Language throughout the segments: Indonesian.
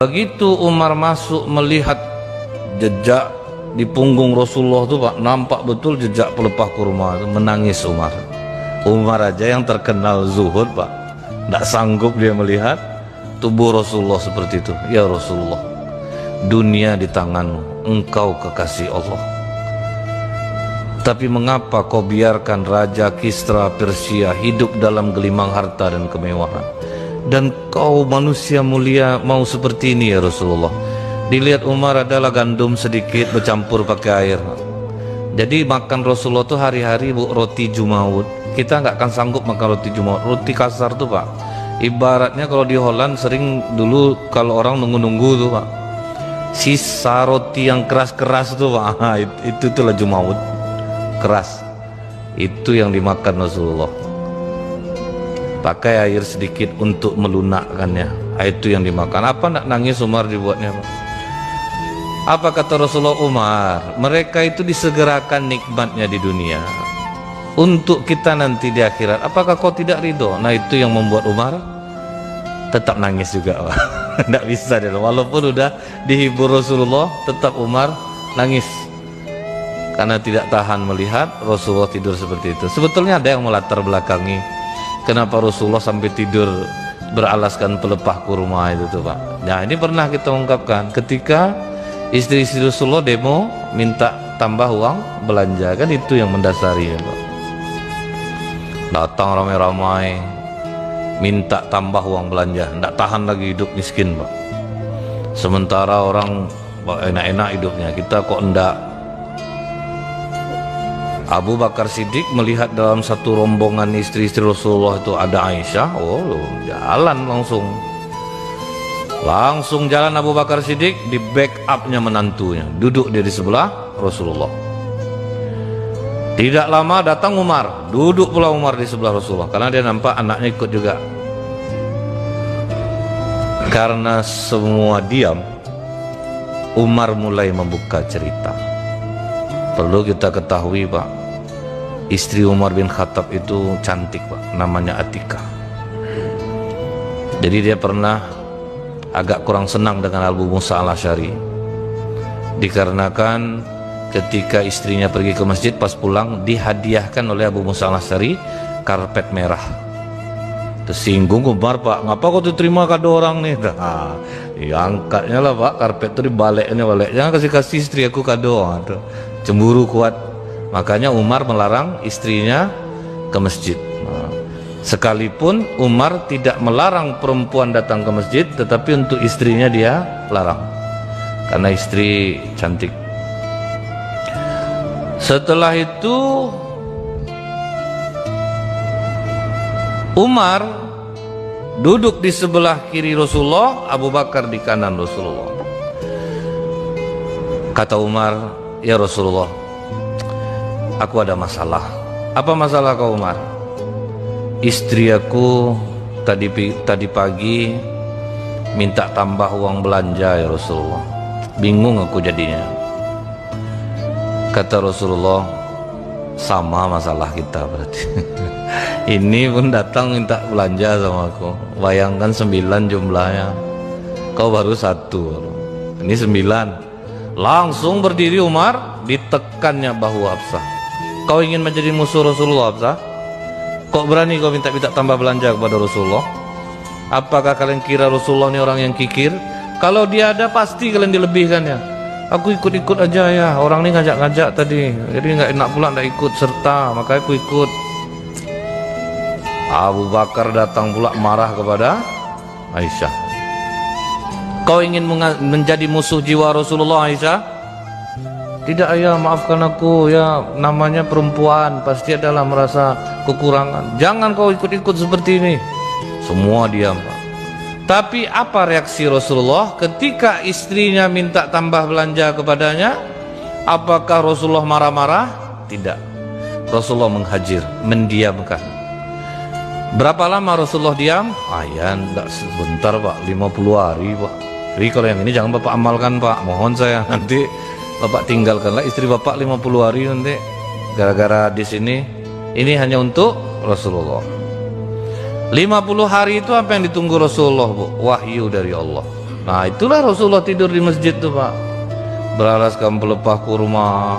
Begitu Umar masuk melihat jejak di punggung Rasulullah itu Pak, nampak betul jejak pelepah kurma itu, menangis Umar. Umar aja yang terkenal zuhud Pak, tidak sanggup dia melihat tubuh Rasulullah seperti itu. Ya Rasulullah, dunia di tanganmu, engkau kekasih Allah. Tapi mengapa kau biarkan Raja Kisra Persia hidup dalam gelimang harta dan kemewahan? Dan kau manusia mulia mau seperti ini ya Rasulullah. Dilihat Umar adalah gandum sedikit bercampur pakai air. Jadi makan Rasulullah tuh hari-hari bu, roti jumaud. Kita nggak akan sanggup makan roti jumaud, roti kasar tuh Pak. Ibaratnya kalau di Holland sering dulu kalau orang nunggu-nunggu tuh Pak, sisa roti yang keras-keras tuh Pak, itu tuh jumaud, keras. Itu yang dimakan Rasulullah. Pakai air sedikit untuk melunakkannya. Itu yang dimakan. Apa nak nangis Umar dibuatnya Pak? Apa kata Rasulullah? Umar, mereka itu disegerakan nikmatnya di dunia untuk kita nanti di akhirat. Apakah kau tidak ridho? Nah itu yang membuat Umar tetap nangis juga Pak. Tidak bisa dia, walaupun udah dihibur Rasulullah, tetap Umar nangis karena tidak tahan melihat Rasulullah tidur seperti itu. Sebetulnya ada yang melatar belakangi kenapa Rasulullah sampai tidur beralaskan pelepah kurma itu tuh Pak. Nah ini pernah kita ungkapkan ketika istri-istri Rasulullah demo minta tambah uang belanja, kan itu yang mendasari ya Pak. Datang ramai-ramai minta tambah uang belanja, tidak tahan lagi hidup miskin Pak. Sementara orang enak-enak hidupnya, kita kok enggak. Abu Bakar Siddiq melihat dalam satu rombongan istri-istri Rasulullah itu ada Aisyah, oh jalan langsung jalan Abu Bakar Siddiq, di backupnya menantunya, duduk dia di sebelah Rasulullah. Tidak lama datang Umar, duduk pula Umar di sebelah Rasulullah, karena dia nampak anaknya ikut juga. Karena semua diam, Umar mulai membuka cerita. Perlu kita ketahui Pak, istri Umar bin Khattab itu cantik Pak, namanya Atika. Jadi dia pernah agak kurang senang dengan Abu Musa al-Asy'ari, dikarenakan ketika istrinya pergi ke masjid, pas pulang dihadiahkan oleh Abu Musa al-Asy'ari karpet merah. Tersinggung Umar, Pak, ngapa kau terima kado orang nih? Nah, diangkatnya lah Pak, karpet itu dibaliknya, jangan kasih istri aku kado. Cemburu kuat, makanya Umar melarang istrinya ke masjid. Nah, sekalipun Umar tidak melarang perempuan datang ke masjid, tetapi untuk istrinya dia larang karena istri cantik. Setelah itu Umar duduk di sebelah kiri Rasulullah, Abu Bakar di kanan Rasulullah. Kata Umar, ya Rasulullah, aku ada masalah. Apa masalah kau Umar? Istri aku tadi pagi minta tambah uang belanja ya Rasulullah. Bingung aku jadinya. Kata Rasulullah, sama masalah kita berarti. Ini pun datang minta belanja sama aku. Bayangkan 9 jumlahnya, kau baru 1. Ini 9. Langsung berdiri Umar, ditekannya bahu Hafsah. Kau ingin menjadi musuh Rasulullah Hafsah? Kok berani kau minta tambah belanja kepada Rasulullah? Apakah kalian kira Rasulullah ini orang yang kikir? Kalau dia ada pasti kalian dilebihkan ya. Aku ikut-ikut aja ya, orang ini ngajak-ngajak tadi, jadi nggak enak pula nggak ikut serta, makanya aku ikut. Abu Bakar datang pula marah kepada Aisyah. Kau ingin menjadi musuh jiwa Rasulullah Aisyah? Tidak ya, maafkan aku ya, namanya perempuan pasti adalah merasa kekurangan. Jangan kau ikut-ikut seperti ini. Semua diam Pak. Tapi apa reaksi Rasulullah ketika istrinya minta tambah belanja kepadanya? Apakah Rasulullah marah-marah? Tidak. Rasulullah menghajir, mendiamkan. Berapa lama Rasulullah diam? Ya enggak sebentar Pak, 50 hari Pak. Jadi kalau yang ini jangan Bapak amalkan Pak, mohon saya, nanti Bapak tinggalkanlah istri Bapak 50 hari nanti. Gara-gara di sini, ini hanya untuk Rasulullah. 50 hari itu apa yang ditunggu Rasulullah Bu? Wahyu dari Allah. Nah itulah Rasulullah tidur di masjid tuh Pak, beralaskan pelepah kurma.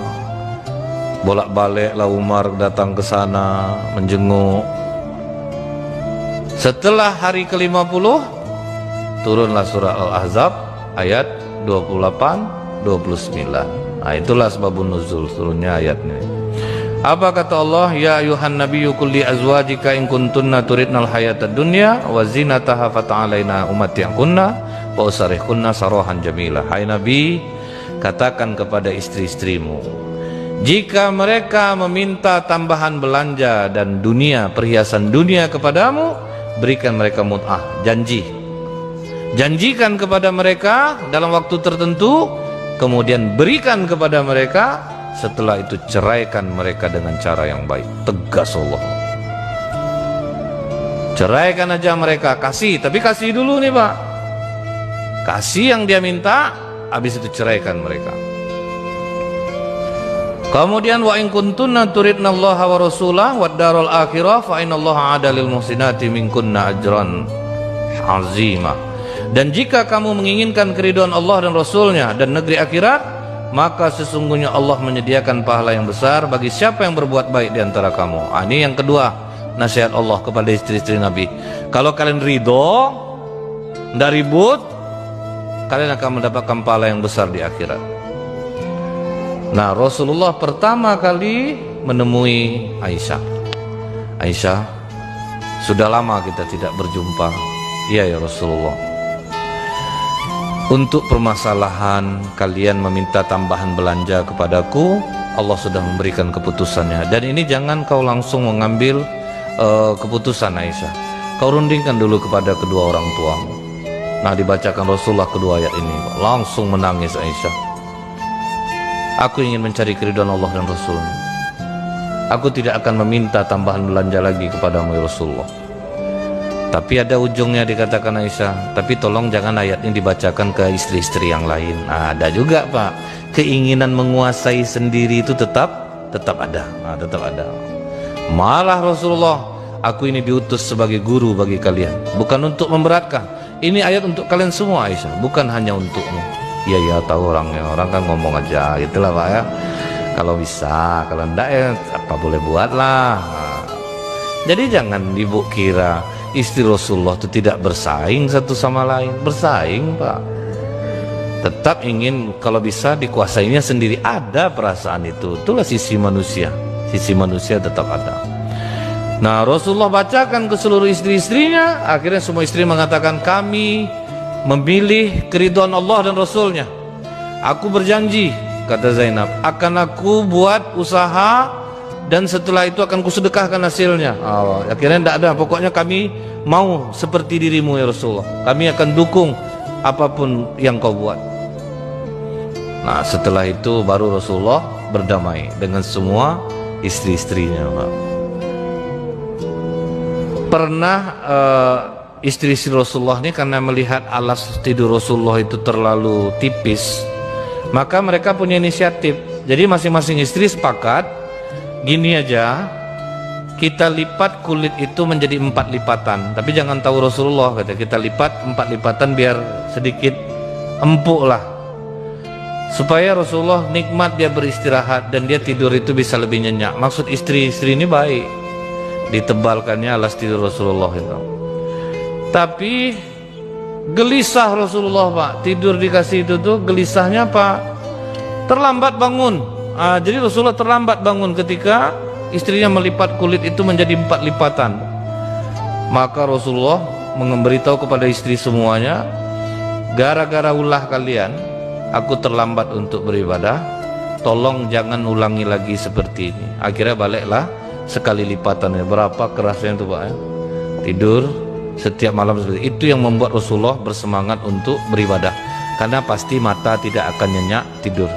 Bolak-balik lah Umar datang ke sana menjenguk. Setelah hari ke-50 turunlah surah Al-Ahzab ayat 28-29. Nah itulah sebabun nuzul turunnya ayat ini. Apa kata Allah? Ya ayuhan nabiyyu qul li azwajika in kuntunna turidnal hayatad dunya wa zinataha fata'alaina umatti'kunna wa usarihkunna sarahan jamila. Hai Nabi, katakan kepada istri-istrimu, jika mereka meminta tambahan belanja dan dunia, perhiasan dunia kepadamu, berikan mereka mut'ah, janjikan kepada mereka dalam waktu tertentu, kemudian berikan kepada mereka. Setelah itu ceraikan mereka dengan cara yang baik. Tegas Allah, ceraikan aja mereka, kasih, tapi kasih dulu nih Pak, kasih yang dia minta, habis itu ceraikan mereka. Kemudian wa in kuntunna turidnallaha wa rasulahu wad darul akhirah fa innallaha 'ada lil muhsinati minkunna ajran azima. Dan jika kamu menginginkan keridhaan Allah dan Rasulnya dan negeri akhirat, maka sesungguhnya Allah menyediakan pahala yang besar bagi siapa yang berbuat baik di antara kamu. Ini yang kedua nasihat Allah kepada istri-istri Nabi. Kalau kalian ridho, tidak ribut, kalian akan mendapatkan pahala yang besar di akhirat. Nah, Rasulullah pertama kali menemui Aisyah. Aisyah, sudah lama kita tidak berjumpa. Iya ya Rasulullah, untuk permasalahan kalian meminta tambahan belanja kepadaku, Allah sudah memberikan keputusannya. Dan ini jangan kau langsung mengambil keputusan Aisyah, kau rundingkan dulu kepada kedua orang tuamu. Nah dibacakan Rasulullah kedua ayat ini, langsung menangis Aisyah. Aku ingin mencari keridhaan Allah dan Rasulnya. Aku tidak akan meminta tambahan belanja lagi kepadamu ya Rasulullah. Tapi ada ujungnya dikatakan Aisyah, tapi tolong jangan ayat ini dibacakan ke istri-istri yang lain. Nah, ada juga Pak, keinginan menguasai sendiri itu tetap ada. Nah, tetap ada. Malah Rasulullah, aku ini diutus sebagai guru bagi kalian, bukan untuk memberatkan. Ini ayat untuk kalian semua Aisyah, bukan hanya untukmu. Iya ya, tahu orangnya, orang kan ngomong aja, itulah Pak ya. Kalau bisa, kalau enggak ya apa boleh buatlah. Nah, jadi jangan ibu kira istri Rasulullah itu tidak bersaing satu sama lain. Bersaing Pak, tetap ingin kalau bisa dikuasainya sendiri. Ada perasaan itu, itulah sisi manusia. Sisi manusia tetap ada. Nah Rasulullah bacakan ke seluruh istri-istrinya. Akhirnya semua istri mengatakan, kami memilih keridhaan Allah dan Rasulnya. Aku berjanji, kata Zainab, akan aku buat usaha dan setelah itu akan kusedekahkan hasilnya. Akhirnya tidak ada, pokoknya kami mau seperti dirimu ya Rasulullah, kami akan dukung apapun yang kau buat. Nah setelah itu baru Rasulullah berdamai dengan semua istri-istrinya Pak. Pernah istri-istri Rasulullah ini karena melihat alas tidur Rasulullah itu terlalu tipis, maka mereka punya inisiatif. Jadi masing-masing istri sepakat, gini aja, kita lipat kulit itu menjadi 4 lipatan. Tapi jangan tahu Rasulullah, kata, kita lipat 4 lipatan biar sedikit empuk lah, supaya Rasulullah nikmat dia beristirahat dan dia tidur itu bisa lebih nyenyak. Maksud istri-istri ini baik, ditebalkannya alas tidur Rasulullah itu. Tapi gelisah Rasulullah Pak, tidur dikasih itu tuh gelisahnya Pak, terlambat bangun. Jadi Rasulullah terlambat bangun ketika istrinya melipat kulit itu menjadi 4 lipatan. Maka Rasulullah memberitahu kepada istri semuanya, gara-gara ulah kalian aku terlambat untuk beribadah, tolong jangan ulangi lagi seperti ini. Akhirnya baliklah sekali lipatannya. Berapa kerasnya itu Pak ya? Tidur setiap malam seperti itu yang membuat Rasulullah bersemangat untuk beribadah, karena pasti mata tidak akan nyenyak tidur.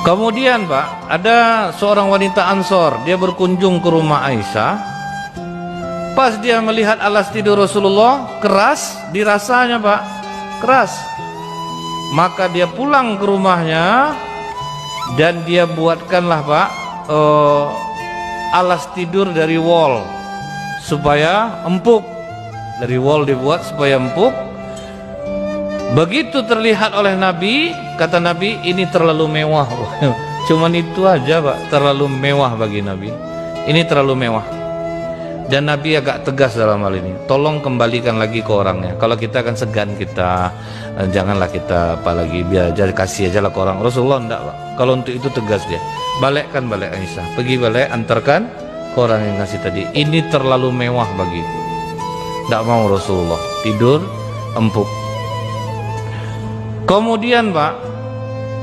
Kemudian Pak, ada seorang wanita Ansor, dia berkunjung ke rumah Aisyah. Pas dia melihat alas tidur Rasulullah keras, dirasanya Pak, keras. Maka dia pulang ke rumahnya dan dia buatkanlah Pak alas tidur dari wol supaya empuk. Dari wol dibuat supaya empuk. Begitu terlihat oleh Nabi, kata Nabi, ini terlalu mewah. Cuman itu aja Pak, terlalu mewah bagi Nabi. Ini terlalu mewah. Dan Nabi agak tegas dalam hal ini. Tolong kembalikan lagi ke orangnya. Kalau kita akan segan, kita janganlah kita apalagi biar aja, kasih aja lah ke orang. Rasulullah enggak Pak. Kalau untuk itu tegas dia. Balikkan balik Aisyah. Pergi balik, antarkan ke orang yang ngasih tadi. Ini terlalu mewah bagiku. Enggak mau Rasulullah. Tidur empuk. Kemudian Pak,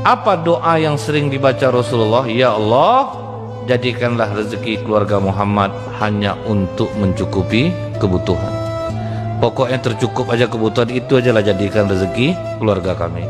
apa doa yang sering dibaca Rasulullah? Ya Allah, jadikanlah rezeki keluarga Muhammad hanya untuk mencukupi kebutuhan. Pokoknya tercukup aja kebutuhan, itu aja lah jadikan rezeki keluarga kami.